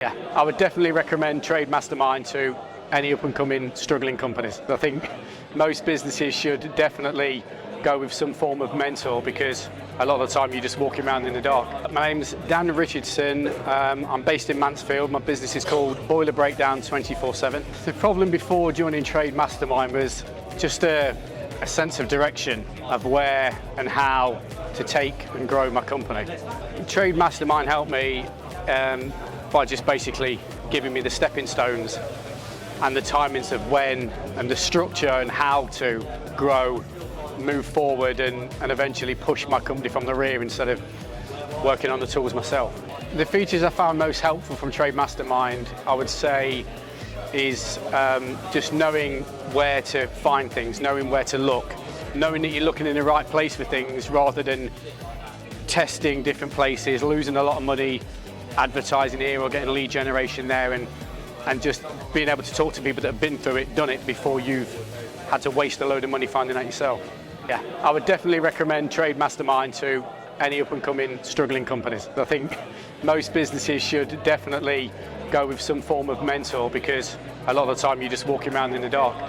Yeah, I would definitely recommend Trade Mastermind to any up-and-coming struggling companies. I think most businesses should definitely go with some form of mentor, because a lot of the time you're just walking around in the dark. My name's Dan Richardson. I'm based in Mansfield. My business is called Boiler Breakdown 24/7. The problem before joining Trade Mastermind was just a sense of direction of where and how to take and grow my company. Trade Mastermind helped me by just basically giving me the stepping stones and the timings of when and the structure and how to grow, move forward and eventually push my company from the rear instead of working on the tools myself. The features I found most helpful from Trade Mastermind, I would say, is just knowing where to find things, knowing where to look, knowing that you're looking in the right place for things rather than testing different places, losing a lot of money advertising here or getting lead generation there, and just being able to talk to people that have been through it, done it before you've had to waste a load of money finding out yourself. Yeah, I would definitely recommend Trade Mastermind to any up-and-coming struggling companies. I think most businesses should definitely go with some form of mentor, because a lot of the time you're just walking around in the dark.